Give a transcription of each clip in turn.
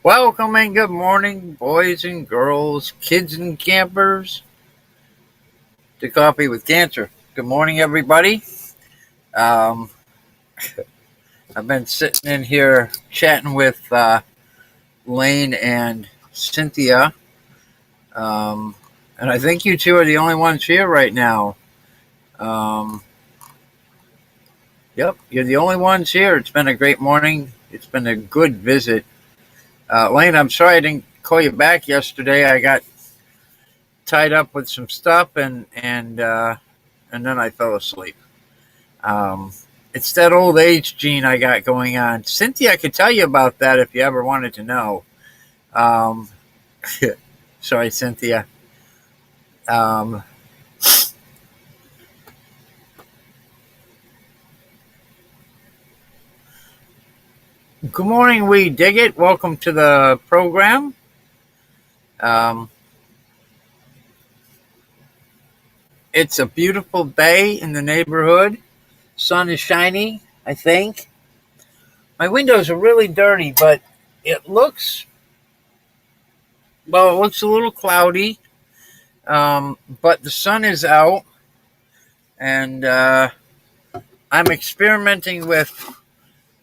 Welcome and good morning, boys and girls, kids and campers, to Coffee with Cancer. Good morning, everybody. Um, I've been sitting in here chatting with Lane and Cynthia, um, and I think you two are the only ones here right now. Um, yep, you're the only ones here. It's been a great morning. It's been a good visit. Lane, I'm sorry I didn't call you back yesterday. I got tied up with some stuff, and then I fell asleep. Um, it's that old age gene I got going on. Cynthia, I could tell you about that if you ever wanted to know. Um, sorry, Cynthia. Um, Good morning, we dig it. Welcome to the program. Um, it's a beautiful day in the neighborhood. Sun is shining, I think. My windows are really dirty, but it looks, well, it looks a little cloudy. But the sun is out, and I'm experimenting with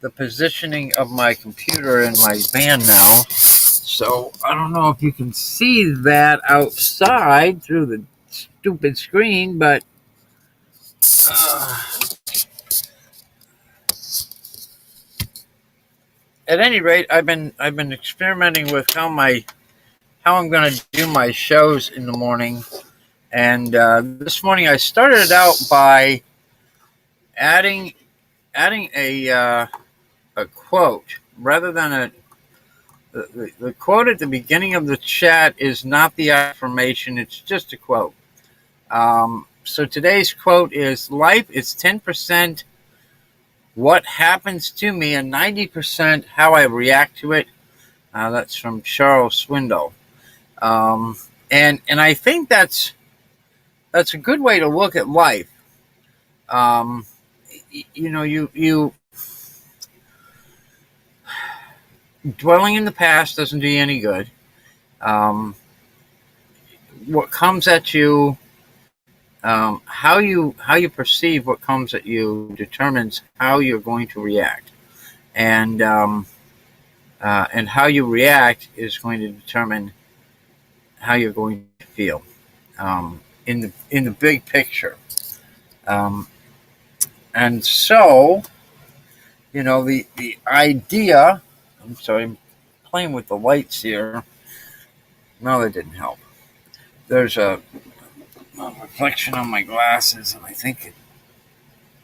the positioning of my computer in my van now. So I don't know if you can see that outside through the stupid screen, but uh, at any rate, I've been experimenting with how I'm going to do my shows in the morning. And this morning I started out by adding a quote rather than a the quote at the beginning of the chat is not the affirmation, it's just a quote. So today's quote is: life is 10% what happens to me and 90% how I react to it. That's from Charles Swindoll. Um, and I think that's a good way to look at life. Um, you dwelling in the past doesn't do you any good. Um, what comes at you, how you perceive what comes at you determines how you're going to react, and and how you react is going to determine how you're going to feel, in the big picture. Um, and so, the idea. I'm sorry, I'm playing with the lights here. No, that didn't help. There's a reflection on my glasses, and I think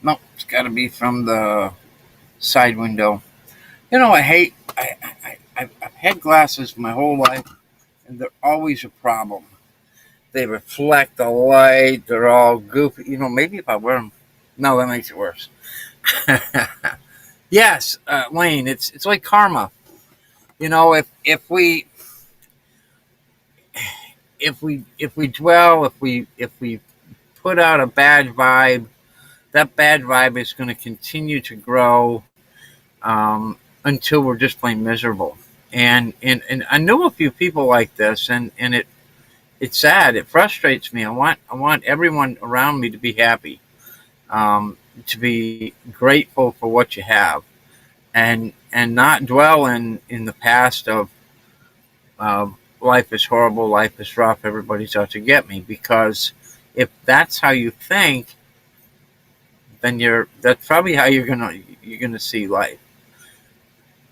no, it's got to be from the side window. I hate. I've had glasses my whole life, and they're always a problem. They reflect the light. They're all goofy. Maybe if I wear them, no, that makes it worse. Yes, Lane. It's like karma. If we dwell, if we put out a bad vibe, that bad vibe is going to continue to grow, until we're just plain miserable. And I know a few people like this, and it's sad. It frustrates me. I want everyone around me to be happy, to be grateful for what you have, and not dwell in the past of life is horrible, life is rough, everybody's out to get me. Because if that's how you think, then that's probably how you're gonna see life.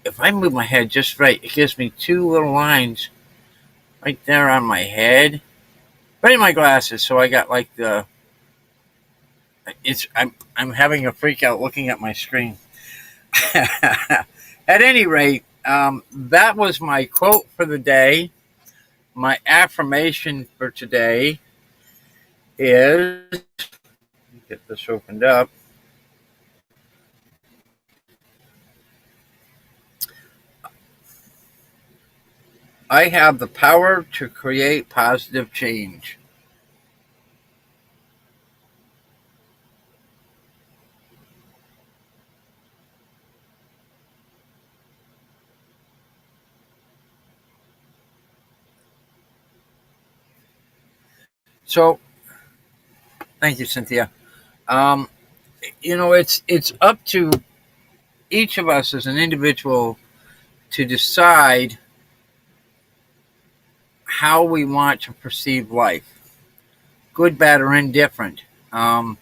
If I move my head just right, it gives me two little lines right there on my head, right in my glasses. So I got like the it's I'm having a freak out looking at my screen. At any rate, that was my quote for the day. My affirmation for today is, get this opened up. I have the power to create positive change. So, thank you, Cynthia. Um, it's up to each of us as an individual to decide how we want to perceive life, good, bad, or indifferent. Um,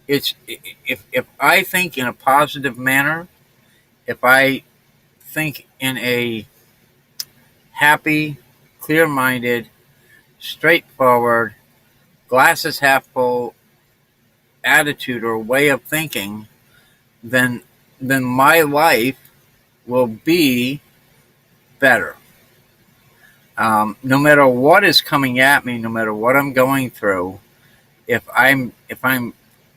it's if I think in a positive manner, if I think in a happy, clear-minded, straightforward, glasses half full attitude or way of thinking, then my life will be better. No matter what is coming at me, no matter what I'm going through, if I'm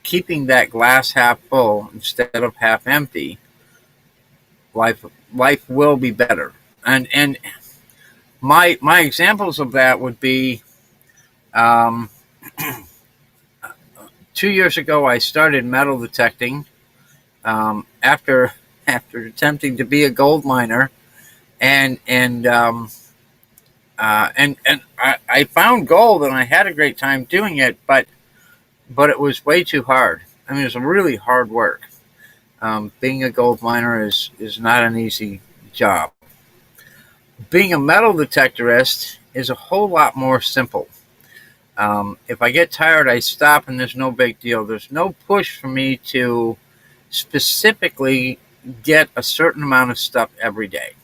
keeping that glass half full instead of half empty, life life will be better. And my examples of that would be, um, 2 years ago I started metal detecting, after after attempting to be a gold miner, and I found gold and I had a great time doing it, but it was way too hard. I mean, it was really hard work. Being a gold miner is not an easy job. Being a metal detectorist is a whole lot more simple. If I get tired, I stop, and there's no big deal. There's no push for me to specifically get a certain amount of stuff every day.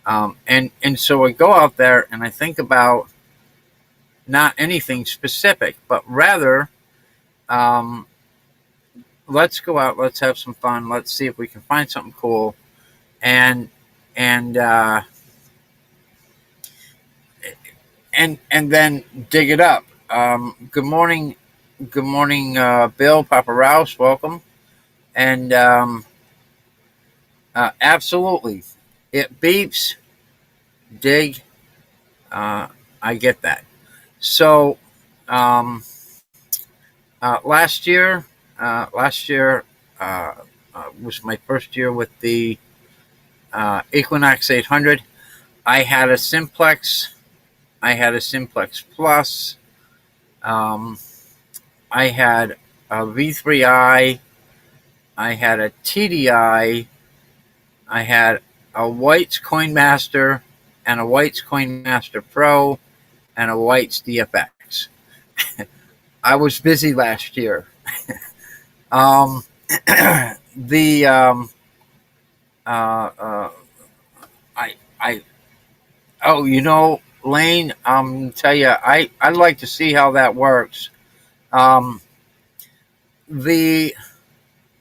And so I go out there and I think about not anything specific, but rather, um, let's go out, let's have some fun, let's see if we can find something cool, and and uh, and then dig it up. Good morning, Bill, Papa Rouse, welcome, and absolutely, it beeps, dig. Uh, I get that. So, um, last year uh, was my first year with the Equinox 800. I had a Simplex. I had a Simplex Plus. Um, I had a V3i. I had a TDI. I had a White's Coinmaster and a White's Coinmaster Pro and a White's DFX. I was busy last year. Um, the uh, I oh, Lane, tell you, I'd like to see how that works. Um, the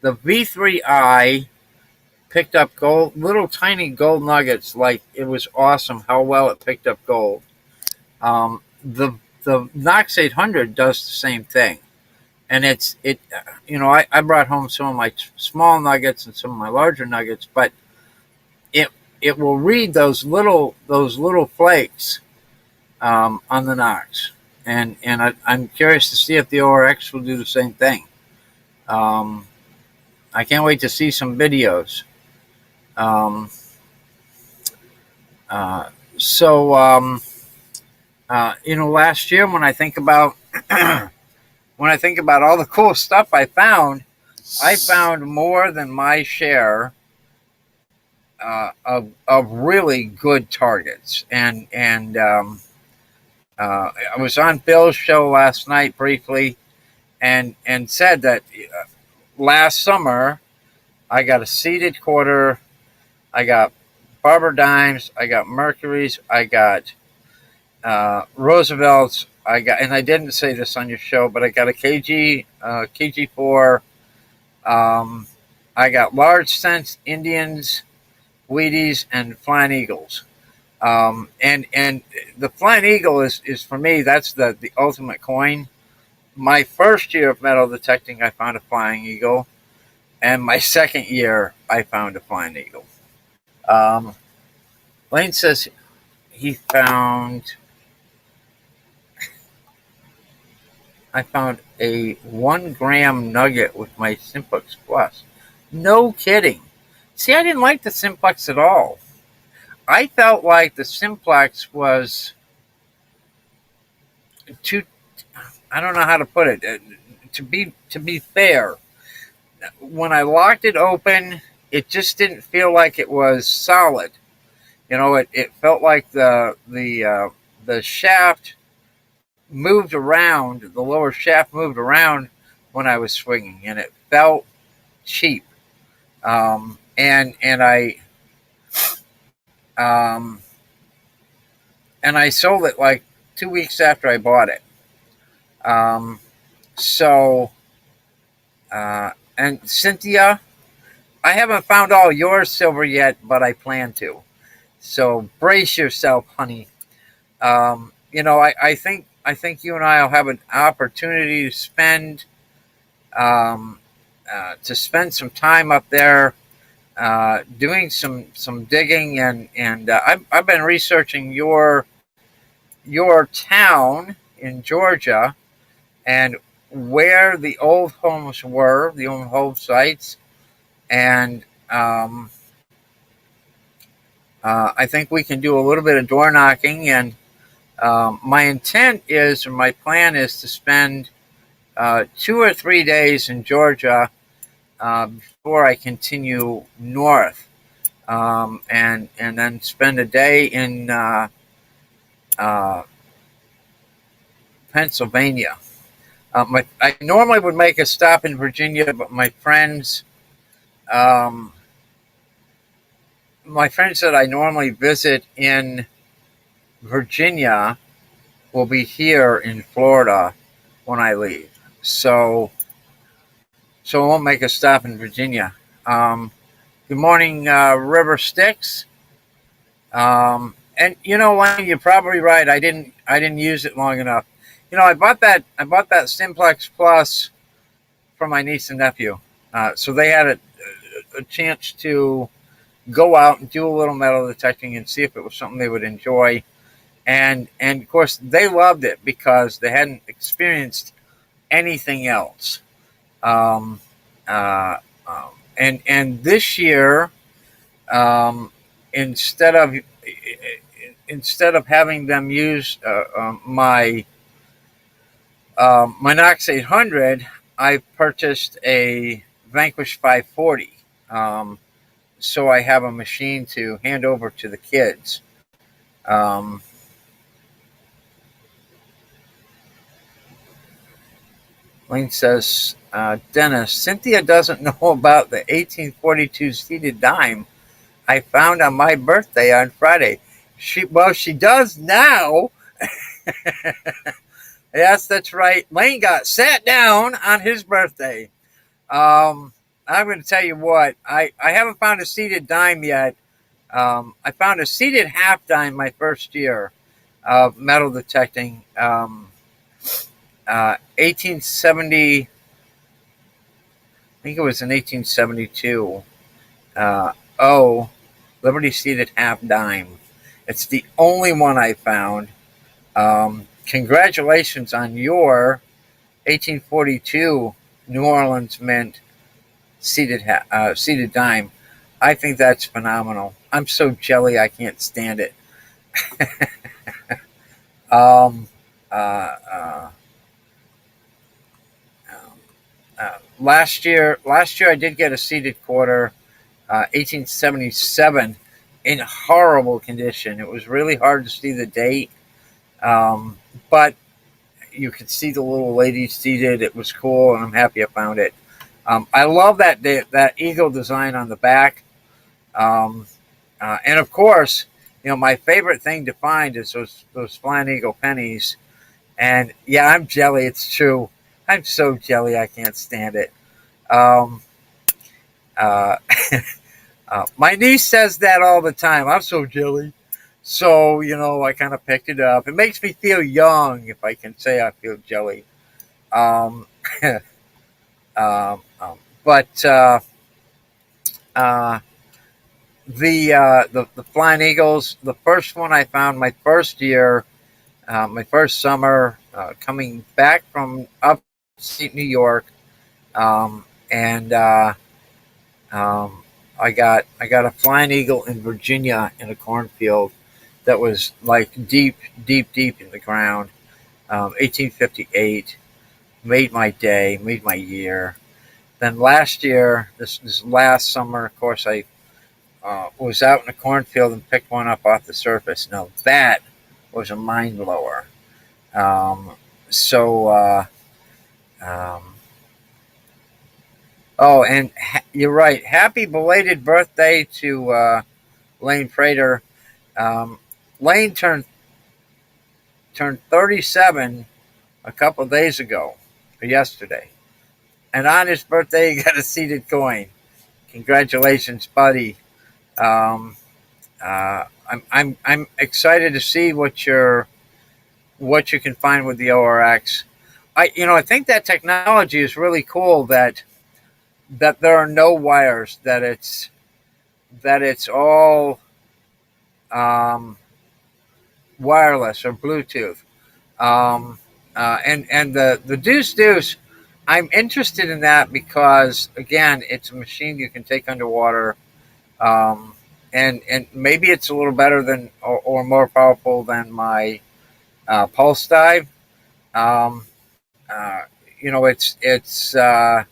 the V3i picked up gold, little tiny gold nuggets. Like, it was awesome how well it picked up gold. The Knox 800 does the same thing, and I brought home some of my small nuggets and some of my larger nuggets, but it it will read those little flakes, on the Knox, and I'm curious to see if the ORX will do the same thing. Um, I can't wait to see some videos. Um, uh, so last year, when I think about when I think about all the cool stuff I found more than my share, of really good targets. I was on Bill's show last night briefly, and said that, last summer I got a seated quarter, I got Barber Dimes, I got Mercuries, I got Roosevelt's, and I didn't say this on your show, but I got a KG4. Um, I got large cents, Indians, Wheaties, and Flying Eagles. And the Flying Eagle is for me, that's the ultimate coin. My first year of metal detecting, I found a Flying Eagle, and my second year, I found a Flying Eagle. Um, Lane says he found I found a 1 gram nugget with my Simplex Plus. No kidding. See, I didn't like the Simplex at all. I felt like the Simplex was too. I don't know how to put it. To be fair, when I locked it open, it just didn't feel like it was solid. It felt like the shaft moved around. The lower shaft moved around when I was swinging, and it felt cheap. Um, and I sold it like 2 weeks after I bought it. Um, so and Cynthia, I haven't found all your silver yet, but I plan to. So brace yourself, honey. I think you and I will have an opportunity to spend some time up there, doing some digging, and I've been researching your town in Georgia and where the old homes were, the old home sites, and I think we can do a little bit of door knocking. And my intent is, or my plan is, to spend 2 or 3 days in Georgia before I continue north, and then spend a day in uh, Pennsylvania. I normally would make a stop in Virginia, but um, my friends that I normally visit in Virginia will be here in Florida when I leave. So I won't make a stop in Virginia. Good morning, River Styx. And Lane, you're probably right. I didn't use it long enough. I bought that Simplex Plus for my niece and nephew, so they had a chance to go out and do a little metal detecting and see if it was something they would enjoy. And of course they loved it because they hadn't experienced anything else. Um, uh, and this year, um, instead of instead of having them use my Knox 800, I purchased a Vanquish 540. So I have a machine to hand over to the kids. Um, Lane says, Dennis, Cynthia doesn't know about the 1842 seated dime I found on my birthday on Friday. She does now. Yes, that's right. Lane got sat down on his birthday. Um, I'm going to tell you what, I haven't found a seated dime yet. I found a seated half dime my first year of metal detecting. 1870, I think it was in 1872. Oh, Liberty seated half dime. It's the only one I found. Congratulations on your 1842 New Orleans Mint seated dime. I think that's phenomenal. I'm so jelly I can't stand it. Um, uh, uh, last year I did get a seated quarter, 1877, in horrible condition. It was really hard to see the date, but you could see the little lady seated. It was cool, and I'm happy I found it. I love that eagle design on the back, um, and of course, my favorite thing to find is those flying eagle pennies. And yeah, I'm jelly. It's true. I'm so jelly I can't stand it. Um, uh, my niece says that all the time. I'm so jelly. So, I kind of picked it up. It makes me feel young if I can say I feel jelly. Um, but uh, the Flying Eagles, the first one I found my first year, my first summer, coming back from upstate New York, and um, I got a Flying Eagle in Virginia in a cornfield that was like deep, deep, deep in the ground. 1858, made my day, made my year. Then last year, this last summer, of course, I was out in a cornfield and picked one up off the surface. Now that was a mind blower. Um, so, um, oh, and you're right. Happy belated birthday to Lane Prater. Um, Lane turned 37 a couple of days ago, or yesterday, and on his birthday, he got a seated coin. Congratulations, buddy. Um, I'm excited to see what you can find with the ORX. I think that technology is really cool. That there are no wires. That it's all um, wireless or Bluetooth. Um, and the Deuce Deuce, I'm interested in that because again, it's a machine you can take underwater. Um, and maybe it's a little better than or more powerful than my pulse dive. Um, uh, it's I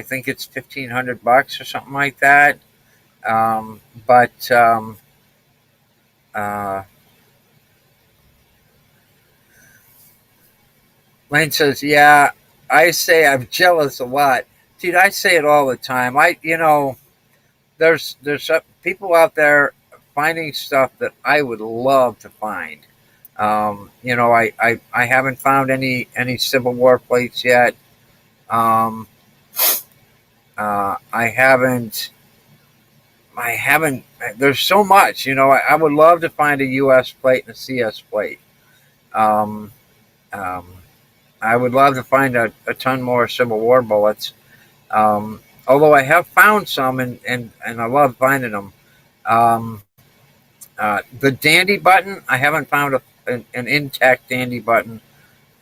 think it's $1,500 or something like that. But uh, Lane says, "Yeah, I say I'm jealous a lot, dude. I say it all the time. There's people out there finding stuff that I would love to find. I haven't found any Civil War plates yet. Um, I haven't. I haven't. There's so much. I would love to find a U.S. plate and a CS plate. Um, um, I would love to find a ton more Civil War bullets. Although I have found some, and I love finding them. Um, the dandy button, I haven't found an intact dandy button,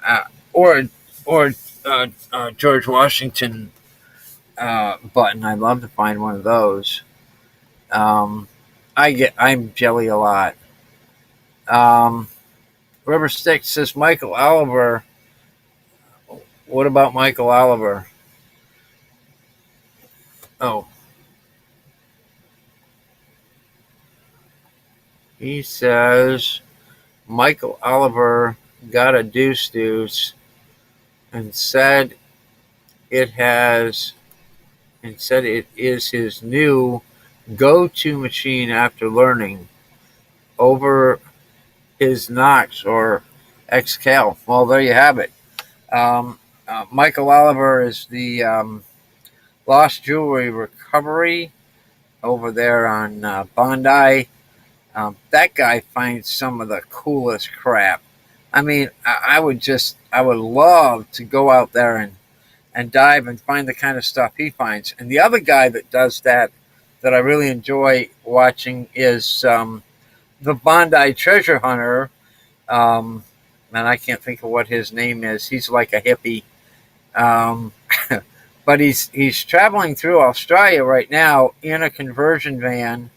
uh, or or George Washington button. I'd love to find one of those. Um, I'm jelly a lot. Um, River Stick says Michael Oliver. What about Michael Oliver? Oh, he says Michael Oliver got a deuce deuce and it has said it is his new go-to machine after learning over his Knox or XCal. Well, there you have it. Michael Oliver is the Lost Jewelry Recovery over there on Bondi. That guy finds some of the coolest crap. I mean, I would love to go out there and dive and find the kind of stuff he finds. And the other guy that does that I really enjoy watching is the Bondi Treasure Hunter. Um, and I can't think of what his name is. He's like a hippie. Um, but he's traveling through Australia right now in a conversion van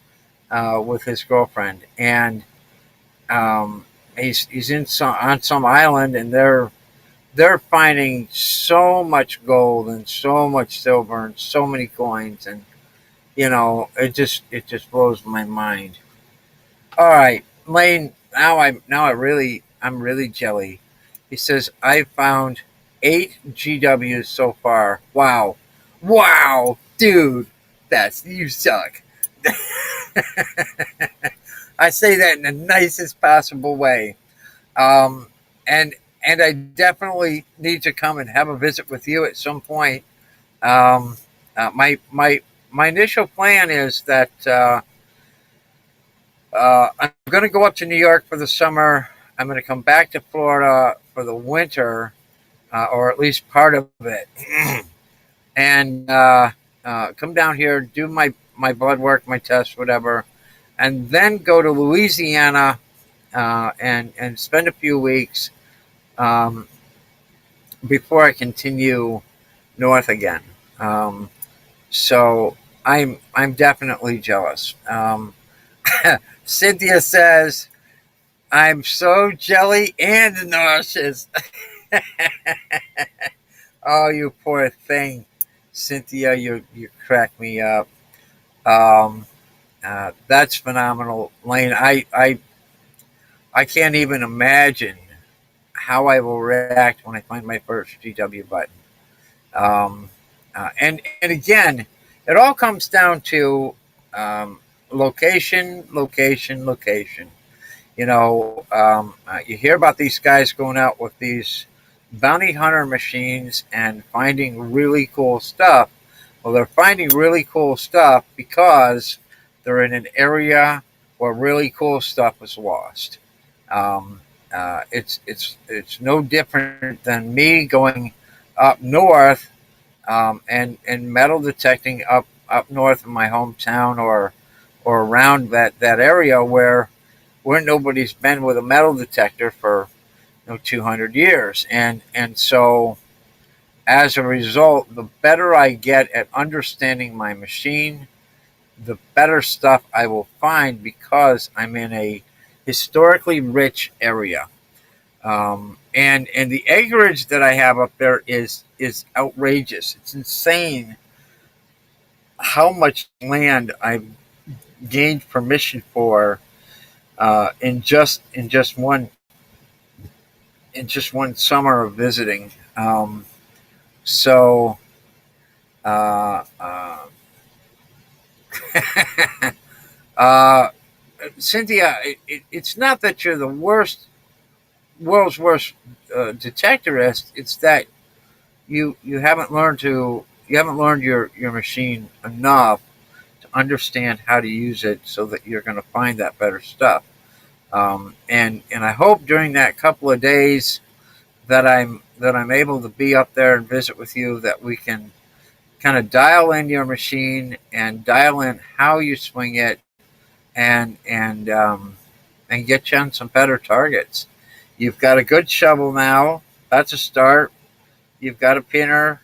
with his girlfriend, and he's on some island, and they're finding so much gold and so much silver and so many coins, and it just blows my mind. All right, Lane. I'm really jelly. He says I found 8 GWs so far. Wow, dude, that's you suck. I say that in the nicest possible way. Um, and I definitely need to come and have a visit with you at some point. Um, my initial plan is that I'm going to go up to New York for the summer. I'm going to come back to Florida for the winter, or at least part of it, and come down here, do my blood work, my tests, whatever, and then go to Louisiana and spend a few weeks um, before I continue north again. Um, so I'm definitely jealous. Cynthia says I'm so jelly and nauseous. Oh, you poor thing, Cynthia. You crack me up. Um, that's phenomenal, Lane. I can't even imagine how I will react when I find my first GW button. Um, and again, it all comes down to location, location, location. You hear about these guys going out with these bounty hunter machines and finding really cool stuff. Well, they're finding really cool stuff because they're in an area where really cool stuff was lost. Um, it's no different than me going up north and metal detecting up north in my hometown or around that area where nobody's been with a metal detector for 200 years, and so as a result, the better I get at understanding my machine, the better stuff I will find because I'm in a historically rich area. And the acreage that I have up there is outrageous. It's insane how much land I've gained permission for in just one summer of visiting. So uh, uh, uh, Cynthia, it's not that you're the world's worst detectorist. It's that you haven't learned your machine enough to understand how to use it so that you're going to find that better stuff. And I hope during that couple of days that I'm able to be up there and visit with you that we can kind of dial in your machine and dial in how you swing it and get you on some better targets. You've got a good shovel now. That's a start. You've got a pinner.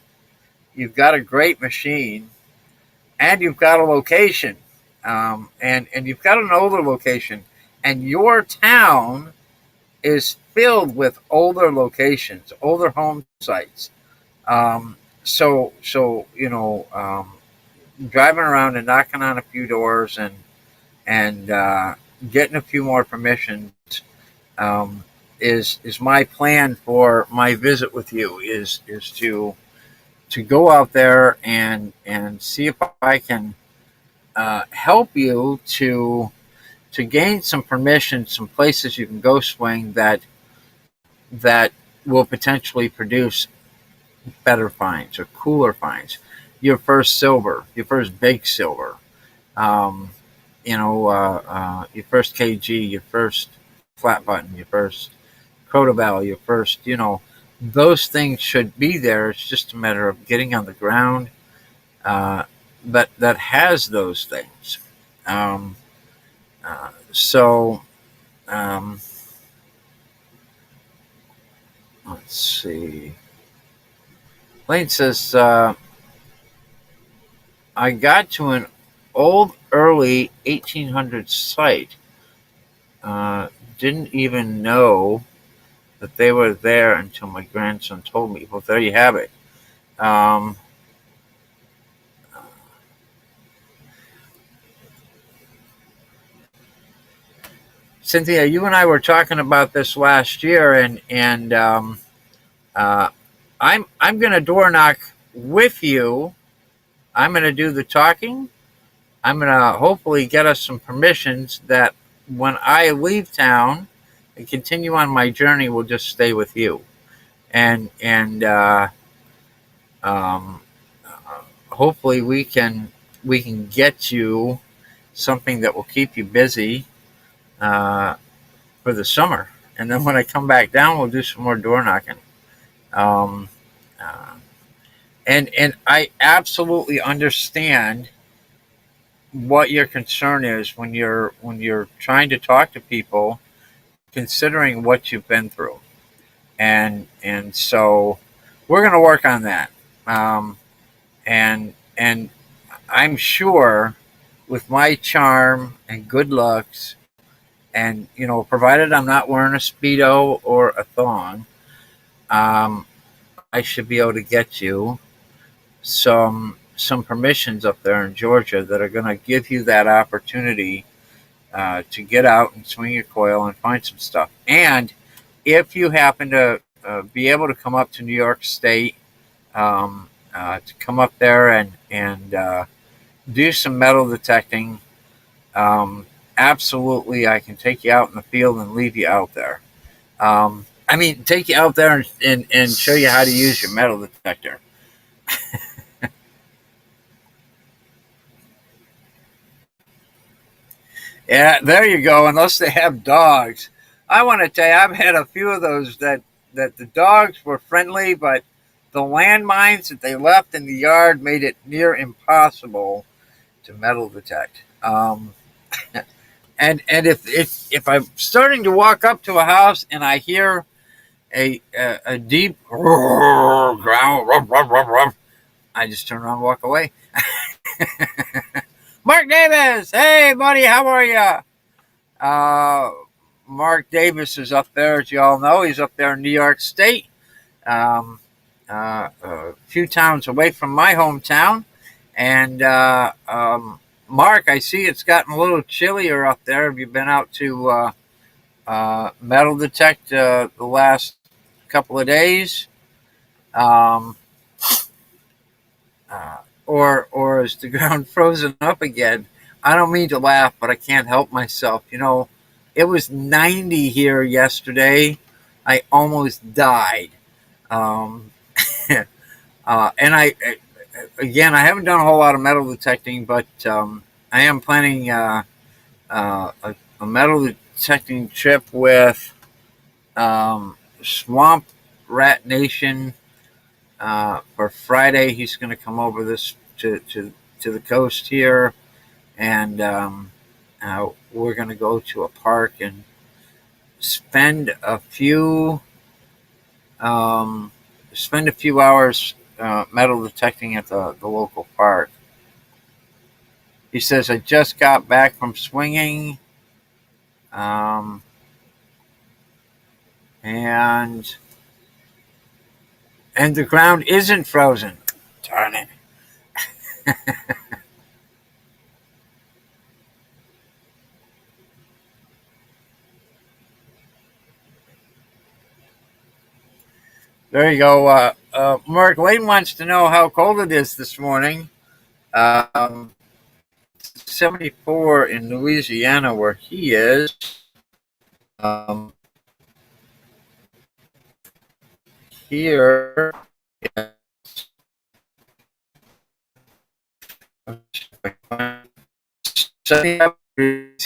You've got a great machine, and you've got a location, and you've got an older location, and your town is filled with older locations, older home sites. So driving around and knocking on a few doors and getting a few more permissions um, is my plan for my visit with you. Is to go out there and see if I can help you to gain some permission, some places you can go swing that will potentially produce better finds or cooler finds. Your first silver, your first big silver, um, your first KG, your first flat button, your first Crotobel, your first, those things should be there. It's just a matter of getting on the ground uh, that has those things. Um, so let's see. Lane says, I got to an old early 1800s site. Uh, didn't even know that they were there until my grandson told me. Well, there you have it. Um, Cynthia, you and I were talking about this last year, and uh, I'm going to door knock with you. I'm going to do the talking. I'm going to hopefully get us some permissions that when I leave town and continue on my journey, we'll just stay with you. And um, hopefully we can get you something that will keep you busy uh, for the summer. And then when I come back down, we'll do some more door knocking. Um, uh, and I absolutely understand what your concern is when you're trying to talk to people, considering what you've been through, and so we're going to work on that. Um, and I'm sure with my charm and good looks And provided I'm not wearing a Speedo or a thong, um, I should be able to get you some permissions up there in Georgia that are going to give you that opportunity to get out and swing your coil and find some stuff. And if you happen to be able to come up to New York State, to come up there and do some metal detecting, um, absolutely, I can take you out in the field and leave you out there. I mean, take you out there and show you how to use your metal detector. Yeah, there you go. Unless they have dogs, I want to tell you, I've had a few of those that the dogs were friendly, but the landmines that they left in the yard made it near impossible to metal detect. And if I'm starting to walk up to a house and I hear a deep growl, I just turn around and walk away. Mark Davis, hey buddy, how are you? Uh, Mark Davis is up there, as you all know. He's up there in New York State, um, a few towns away from my hometown. And Mark, I see it's gotten a little chillier up there. Have you been out to metal detect the last couple of days? Um, uh, or is the ground frozen up again? I don't mean to laugh, but I can't help myself. It was 90 here yesterday. I almost died. Um, and again, I haven't done a whole lot of metal detecting, but I am planning a metal detecting trip with Swamp Rat Nation for Friday. He's going to come over this to the coast here, and we're going to go to a park and spend a few um, spend a few hours metal detecting at the local park. He says, I just got back from swinging, um, and the ground isn't frozen. Darn it. There you go. Mark Lane wants to know how cold it is this morning. Um, 74 in Louisiana, where he is. Um, Here,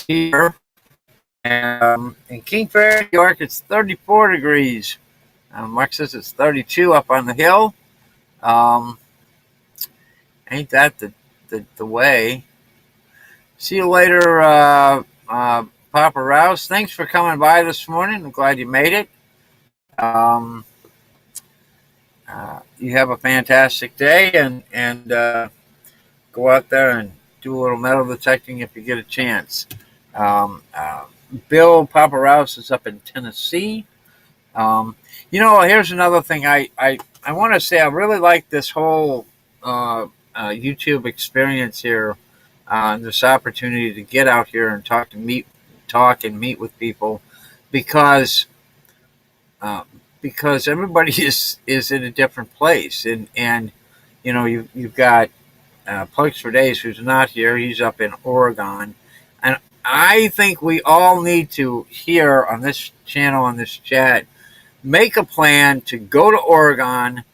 here, in King Fair, New York, it's 34 degrees. Mark says it's 32 up on the hill. Um, ain't that the way? See you later, Papa Rouse. Thanks for coming by this morning. I'm glad you made it. Um, you have a fantastic day, and go out there and do a little metal detecting if you get a chance. Um, uh, Bill Papa Rouse is up in Tennessee. Here's another thing I want to say. I really like this whole YouTube experience here, this opportunity to get out here and talk and meet with people, because uh, everybody is in a different place, and you've got Plugs for Days, who's not here. He's up in Oregon, and I think we all need to here on this channel, on this chat, make a plan to go to Oregon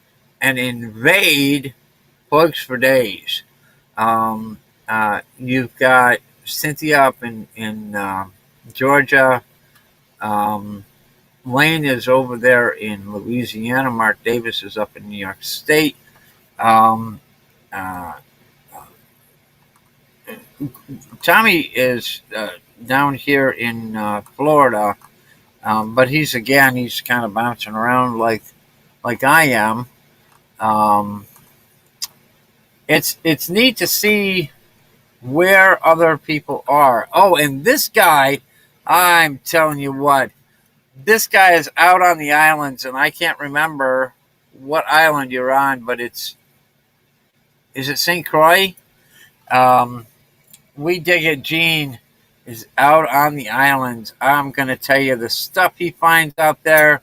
and invade Plugs for Days. You've got Cynthia up in Georgia. Um, Lane is over there in Louisiana. Mark Davis is up in New York State. Um, uh, Tommy is down here in Florida, but he's kind of bouncing around like I am. Um, it's neat to see where other people are. Oh, and this guy, I'm telling you what, this guy is out on the islands, and I can't remember what island you're on, but is it St. Croix? Um, we dig it. Gene is out on the islands. I'm gonna tell you the stuff he finds out there.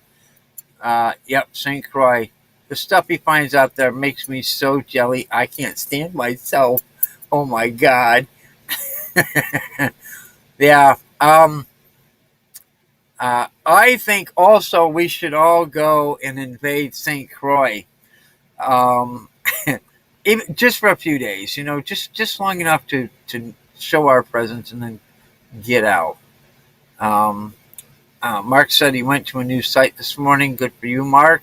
Yep, St. Croix. The stuff he finds out there makes me so jelly. I can't stand myself. Oh my god. Yeah. I think also we should all go and invade St. Croix. Um, even just for a few days, just long enough to show our presence and then get out. Um, Mark said he went to a new site this morning. Good for you, Mark.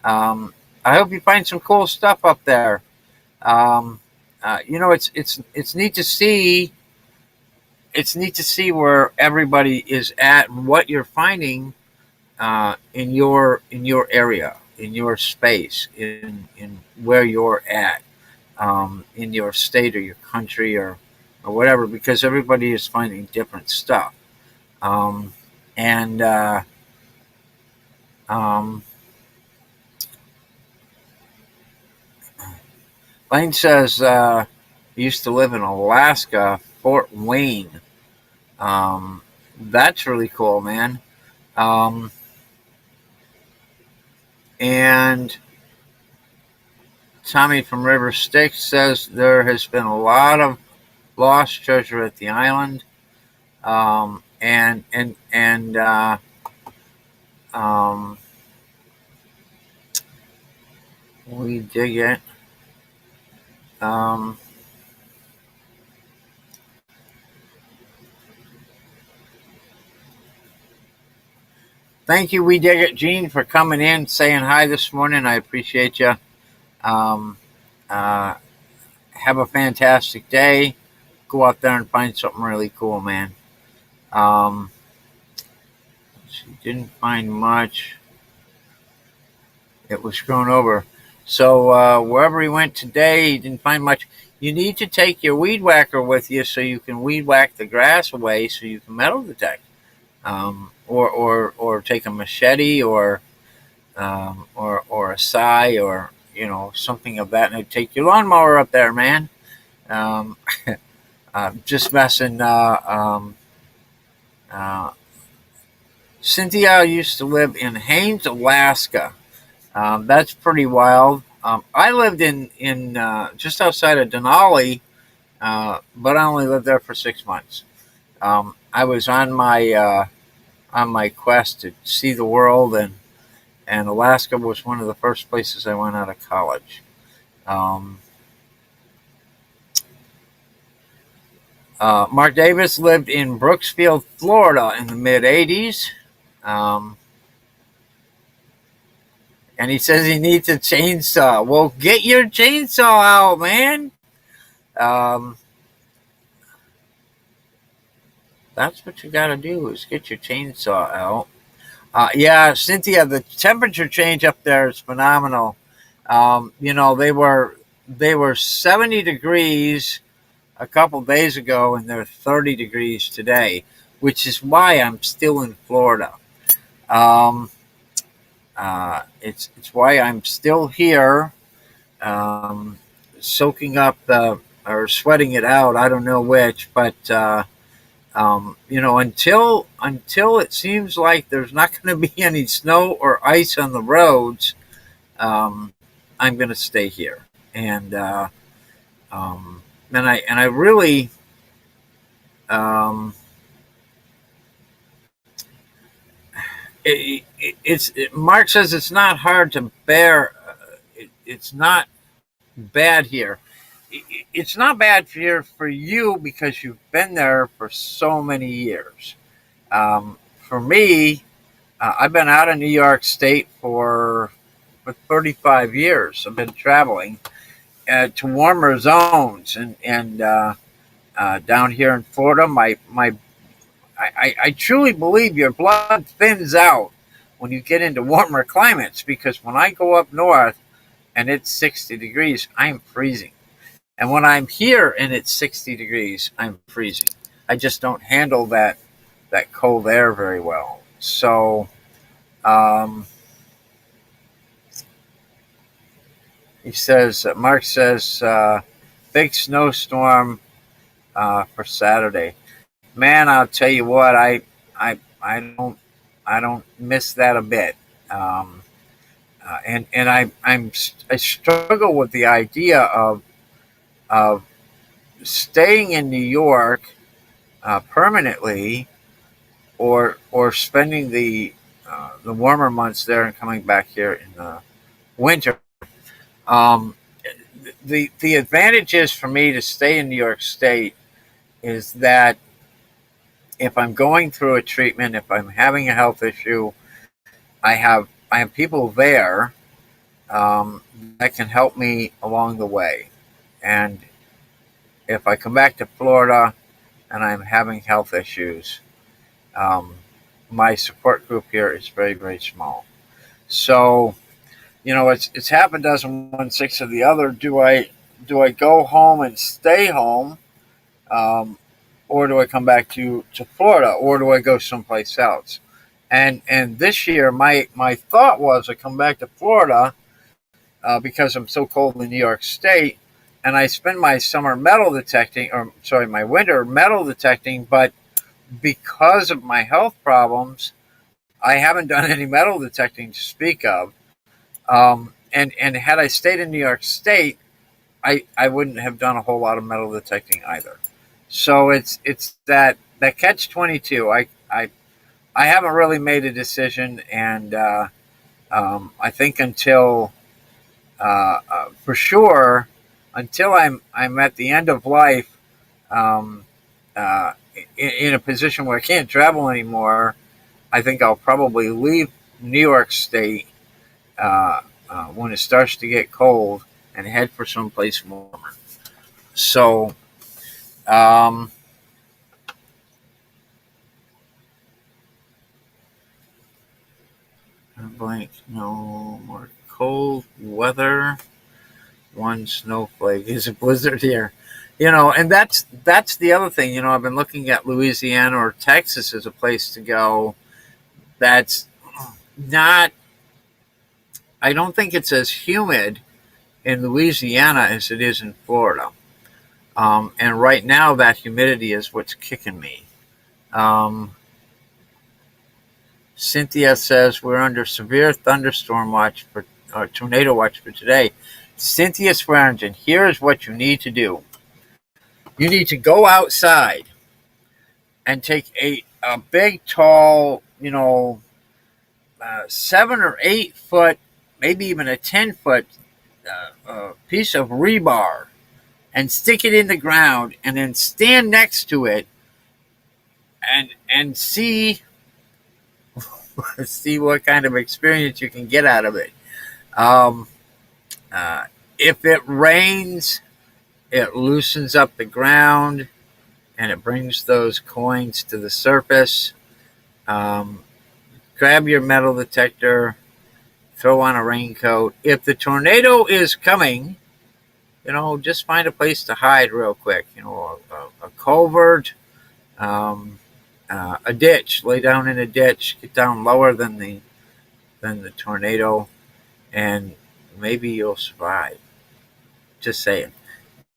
I hope you find some cool stuff up there. Um, it's neat to see. It's neat to see where everybody is at and what you're finding in your area, in your space, in where you're at, in your state or your country or whatever, because everybody is finding different stuff. Um, and um, Lane says he used to live in Alaska, Fort Wayne. That's really cool, man. Um, and Tommy from River Styx says there has been a lot of lost treasure at the island. And we dig it. Um, Thank you, We Dig It, Gene, for coming in, saying hi this morning. I appreciate you. Um, uh, have a fantastic day. Go out there and find something really cool, man. Um, she didn't find much. It was grown over. So wherever he went today, he didn't find much. You need to take your weed whacker with you so you can weed whack the grass away so you can metal detect. Or take a machete or a sai or something of that, and take your lawnmower up there, man. Um, just messing. Uh, Cynthia used to live in Haines, Alaska. That's pretty wild. I lived in just outside of Denali, but I only lived there for 6 months. I was on my quest to see the world, and Alaska was one of the first places I went out of college. Um, Mark Davis lived in Brooksfield, Florida in the mid 80s. Um, and he says he needs a chainsaw. Well, get your chainsaw out, man. Um, that's what you got to do is get your chainsaw out. Yeah, Cynthia, the temperature change up there is phenomenal. They were 70 degrees a couple days ago, and they're 30 degrees today, which is why I'm still in Florida. Um, it's why I'm still here, um, soaking up the or sweating it out. I don't know which, but until it seems like there's not going to be any snow or ice on the roads, um, I'm going to stay here. Um, and I really, um, Mark says it's not hard to bear. It's not bad here. It's not bad here for you because you've been there for so many years. For me, I've been out of New York State for 35 years. I've been traveling to warmer zones, and down here in Florida, I truly believe your blood thins out when you get into warmer climates, because when I go up north and it's 60 degrees, I'm freezing. And when I'm here and it's 60 degrees, I'm freezing. I just don't handle that that cold air very well. So um, he says, Mark says, big snowstorm for Saturday. Man, I'll tell you what, I don't miss that a bit. Um, and I struggle with the idea of staying in New York permanently, or spending the warmer months there and coming back here in the winter. Um, the advantages for me to stay in New York State is that if I'm going through a treatment, if I'm having a health issue, I have people there that can help me along the way. And if I come back to Florida and I'm having health issues, um, my support group here is very, very small. So, it's half a dozen, one six of the other. Do I go home and stay home, um, or do I come back to Florida, or do I go someplace else? And this year, my thought was I come back to Florida because I'm so cold in New York State, and I spend my summer metal detecting, or sorry, my winter metal detecting. But because of my health problems, I haven't done any metal detecting to speak of. And had I stayed in New York State, I wouldn't have done a whole lot of metal detecting either. So it's that catch-22. I haven't really made a decision, and I think until for sure, until I'm at the end of life, um, uh, in a position where I can't travel anymore, I think I'll probably leave New York State when it starts to get cold and head for someplace warmer. So, um, blank, no more cold weather. One snowflake is a blizzard here. And that's the other thing. I've been looking at Louisiana or Texas as a place to go. That's not. I don't think it's as humid in Louisiana as it is in Florida. And right now, that humidity is what's kicking me. Um, Cynthia says we're under severe thunderstorm watch for tornado watch for today. Cynthia Swearingen, here's what you need to do. You need to go outside and take a big, tall, 7 or 8 foot, maybe even a 10 foot piece of rebar, and stick it in the ground, and then stand next to it and see see what kind of experience you can get out of it. Um, uh, if it rains, it loosens up the ground and it brings those coins to the surface. Um, Grab your metal detector, throw on a raincoat. If the tornado is coming, just find a place to hide real quick. A culvert, um, a ditch. Lay down in a ditch. Get down lower than the tornado, and maybe you'll survive. Just saying.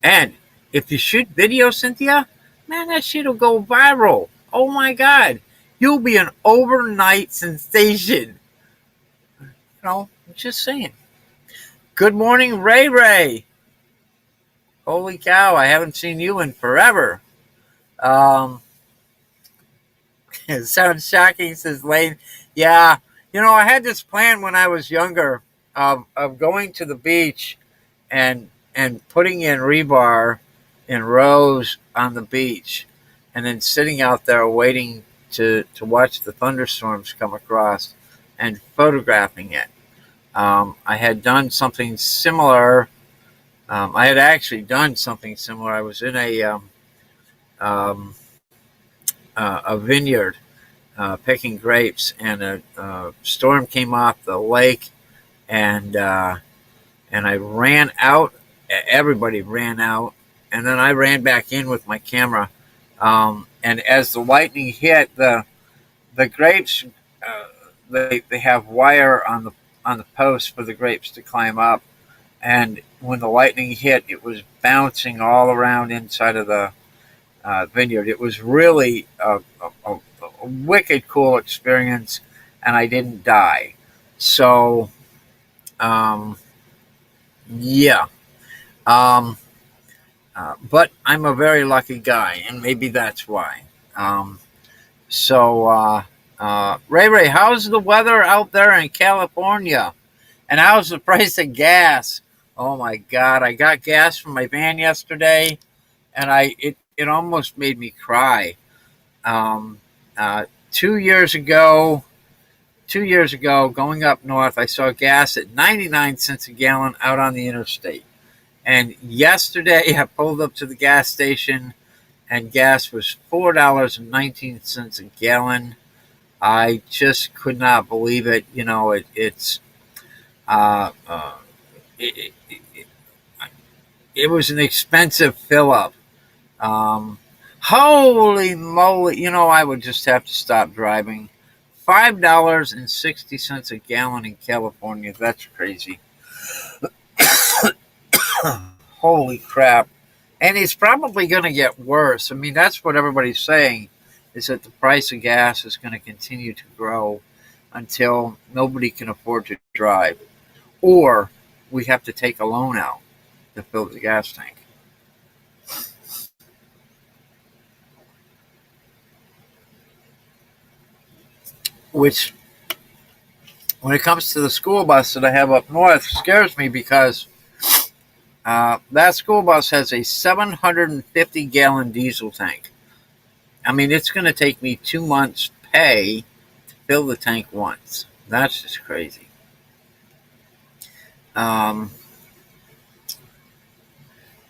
And if you shoot video, Cynthia, man, that shit'll go viral. Oh my God, you'll be an overnight sensation. Just saying. Good morning, Ray Ray. Holy cow, I haven't seen you in forever. Um, it sounds shocking, says Lane. Yeah, I had this plan when I was younger of going to the beach and putting in rebar in rows on the beach, and then sitting out there waiting to watch the thunderstorms come across and photographing it. I had done something similar. I had actually done something similar. I was in um, a vineyard picking grapes, and a storm came off the lake, and I ran out. Everybody ran out, and then I ran back in with my camera And as the lightning hit the grapes, they have wire on the post for the grapes to climb up. And when the lightning hit, it was bouncing all around inside of the vineyard. It was really a wicked cool experience, and I didn't die. So, um, yeah. Um, but I'm a very lucky guy, and maybe that's why. Um, Ray Ray, how's the weather out there in California? And how's the price of gas? Oh my God, I got gas from my van yesterday, and it almost made me cry. Um, uh, 2 years ago, 2 years ago, going up north, I saw gas at 99 cents a gallon out on the interstate. And yesterday, I pulled up to the gas station, and gas was $4.19 a gallon. I just could not believe it. Uh, uh, it, it, it, it was an expensive fill up. Um, Holy moly! I would just have to stop driving. $5.60 a gallon in California. That's crazy. Holy crap! And it's probably going to get worse. I mean, that's what everybody's saying, is that the price of gas is going to continue to grow until nobody can afford to drive, or we have to take a loan out to fill the gas tank. Which, when it comes to the school bus that I have up north, scares me because that school bus has a 750-gallon diesel tank. I mean, it's going to take me 2 months' pay to fill the tank once. That's just crazy. Um,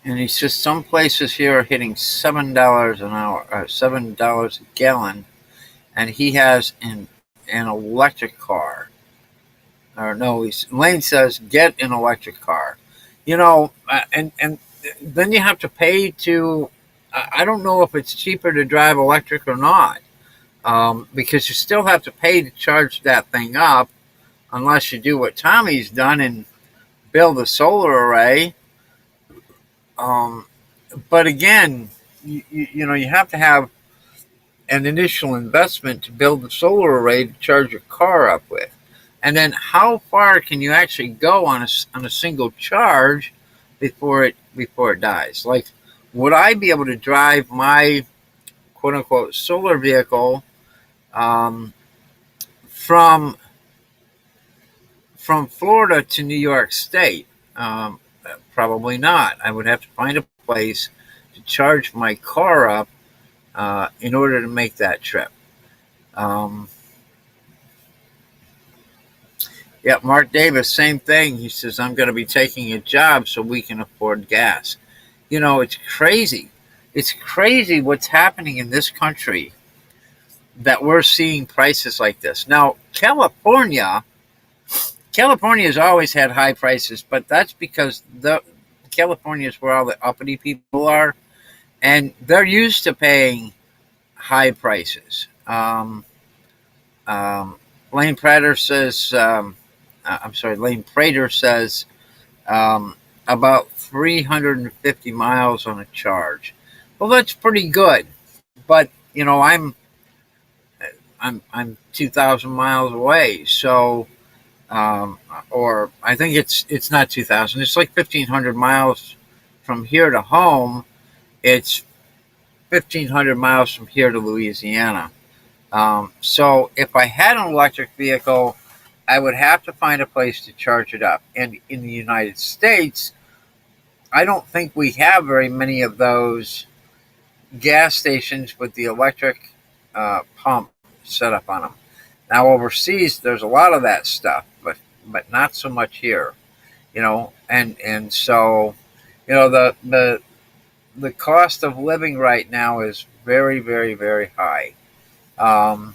and he says some places here are hitting $7 an hour, or $7 a gallon, and he has an electric car. Or no, Lane says get an electric car. And then you have to pay to. I don't know if it's cheaper to drive electric or not, because you still have to pay to charge that thing up, unless you do what Tommy's done and build a solar array. Um, but again, you have to have an initial investment to build the solar array to charge your car up with. And then how far can you actually go on a single charge before it dies? Like, would I be able to drive my quote unquote solar vehicle um, from Florida to New York State? Probably not. I would have to find a place to charge my car up in order to make that trip. Um, yeah, Mark Davis, same thing. He says, I'm going to be taking a job so we can afford gas. It's crazy. It's crazy what's happening in this country that we're seeing prices like this. Now, California has always had high prices, but that's because California is where all the uppity people are, and they're used to paying high prices. Um, Lane Prater says, Lane Prater says about 350 miles on a charge. Well, that's pretty good, but I'm 2,000 miles away, so or I think it's not 2,000. It's like 1,500 miles from here to home. It's 1,500 miles from here to Louisiana. So if I had an electric vehicle, I would have to find a place to charge it up. And in the United States, I don't think we have very many of those gas stations with the electric pump set up on them. Now overseas, there's a lot of that stuff, but not so much here. And so the cost of living right now is very, very, very high. Um,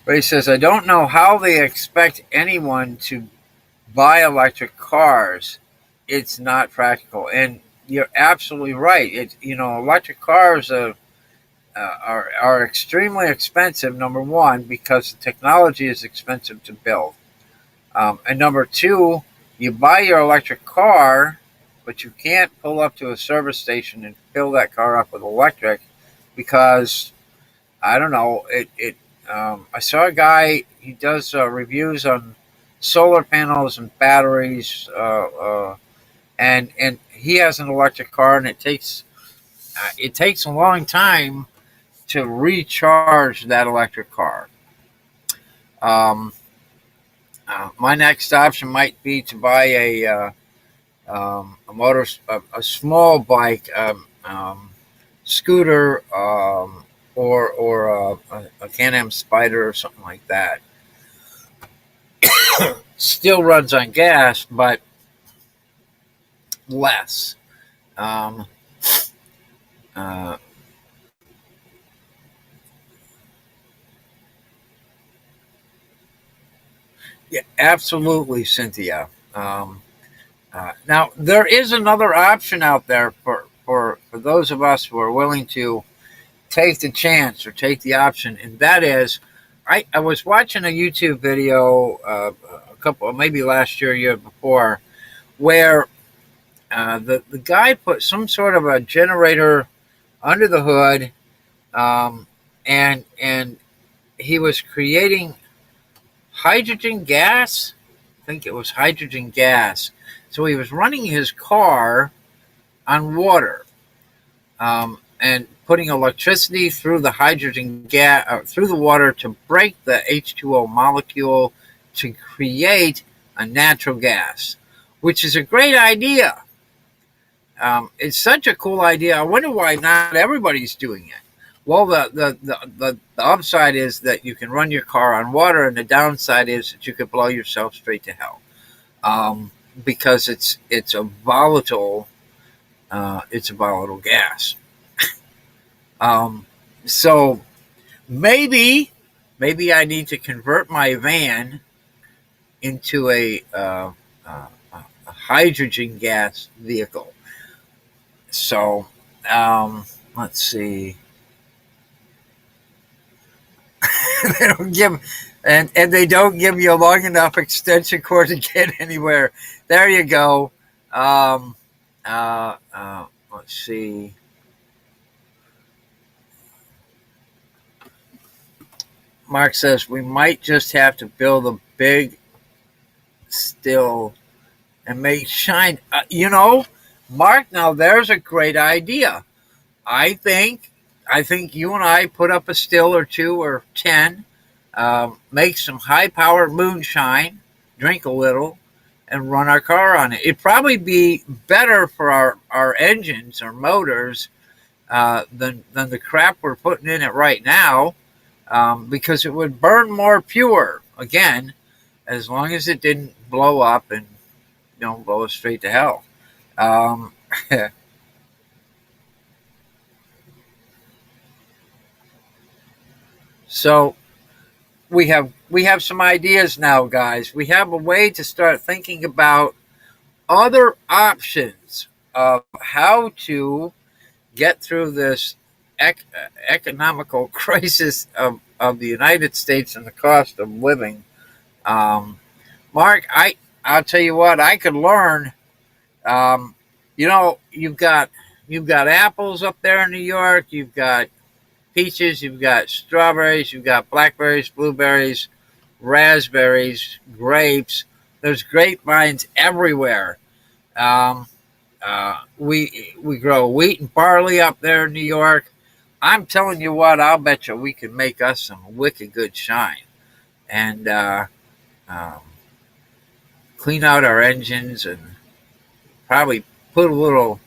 but he says, I don't know how they expect anyone to buy electric cars. It's not practical. And you're absolutely right. Electric cars are extremely expensive. Number one, because the technology is expensive to build, and number two, you buy your electric car, but you can't pull up to a service station and fill that car up with electric because I don't know. I saw a guy. He does reviews on solar panels and batteries, and he has an electric car, and it takes a long time to recharge that electric car. Um, my next option might be to buy a small bike, scooter, or a Can-Am Spider or something like that. Still runs on gas, but less. Um, uh, yeah, absolutely, Cynthia. Now there is another option out there for those of us who are willing to take the chance or take the option, and that is, I was watching a YouTube video a couple, maybe last year before, where the guy put some sort of a generator under the hood, um, and he was creating hydrogen gas. I think it was hydrogen gas. So he was running his car on water, and putting electricity through the hydrogen gas through the water to break the H2O molecule to create a natural gas, which is a great idea. It's such a cool idea. I wonder why not everybody's doing it. Well, the upside is that you can run your car on water, and the downside is that you could blow yourself straight to hell, because it's a volatile gas. Um, so maybe I need to convert my van into a hydrogen gas vehicle. So let's see. They don't give and they don't give you a long enough extension cord to get anywhere. There you go. Um, let's see. Mark says we might just have to build a big still and make shine. Mark, now there's a great idea. I think I think you and I put up a still or two or 10, make some high powered moonshine, drink a little, and run our car on it. It'd probably be better for our engines or motors than the crap we're putting in it right now, because it would burn more pure again, as long as it didn't blow up and blow us straight to hell. Um, so we have some ideas now, guys. We have a way to start thinking about other options of how to get through this ec- economical crisis of the United States and the cost of living. Um, Mark, I'll tell you what, I could learn. Um, you've got apples up there in New York. You've got peaches. You've got strawberries. You've got blackberries, blueberries, raspberries, grapes. There's grapevines everywhere. Um, we grow wheat and barley up there in New York. I'm telling you what, I'll bet you we can make us some wicked good shine, and um, clean out our engines, and probably put a little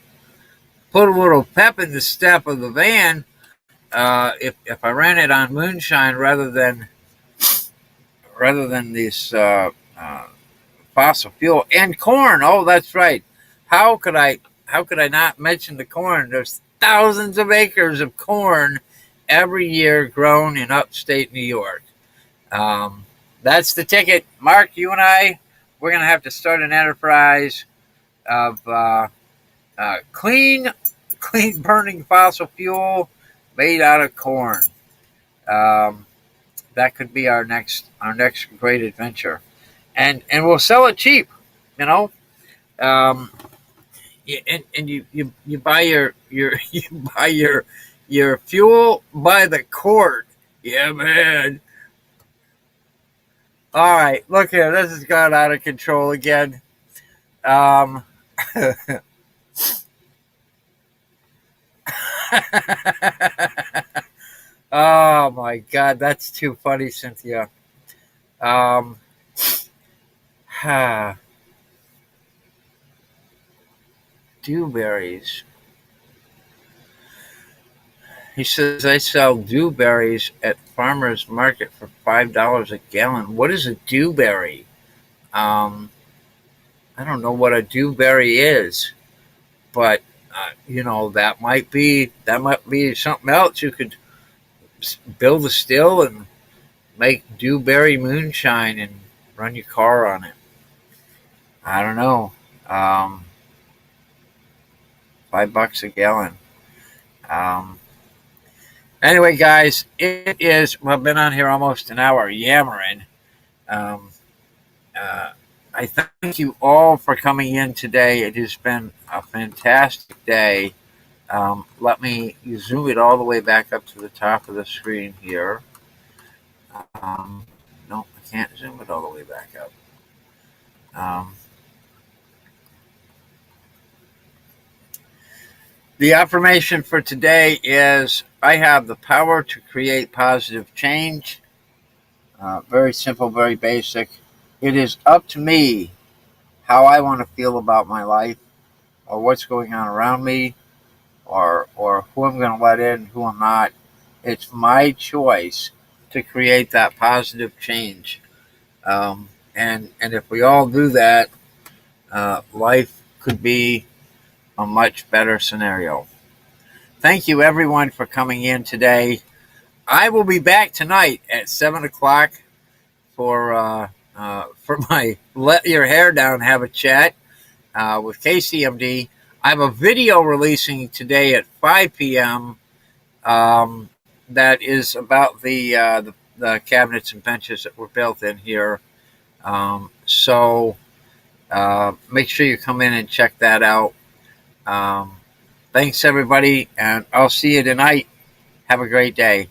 put a little pep in the step of the van, if I ran it on moonshine rather than this fossil fuel and corn. Oh, that's right. How could I how could I not mention the corn? There's thousands of acres of corn every year grown in upstate New York. Um, that's the ticket, Mark. You and I, we're going to have to start an enterprise of Clean burning fossil fuel made out of corn. Um, that could be our next great adventure, and we'll sell it cheap. You know, um, and you buy your you buy your fuel by the quart. Yeah, man. All right, look here. This has gone out of control again. Um, oh my God, that's too funny, Cynthia. Um, dewberries. He says I sell dewberries at farmers market for $5 a gallon. What is a dewberry? Um, I don't know what a dewberry is, but that might be something else. You could build a still and make dewberry moonshine and run your car on it. I don't know. Um, $5 a gallon. Um, anyway, guys, it is. Well, I've been on here almost an hour yammering. Um, uh, I thank you all for coming in today. It has been a fantastic day. Let me zoom it all the way back up to the top of the screen here. Um, no, I can't zoom it all the way back up. Um, the affirmation for today is I have the power to create positive change. Very simple, very basic. It is up to me how I want to feel about my life or what's going on around me or who I'm going to let in, who I'm not. It's my choice to create that positive change. And if we all do that, life could be a much better scenario. Thank you, everyone, for coming in today. I will be back tonight at 7 o'clock for my Let Your Hair Down, have a chat with KCMD. I have a video releasing today at 5 p.m. That is about the cabinets and benches that were built in here. So make sure you come in and check that out. Um, Thanks, everybody, and I'll see you tonight. Have a great day.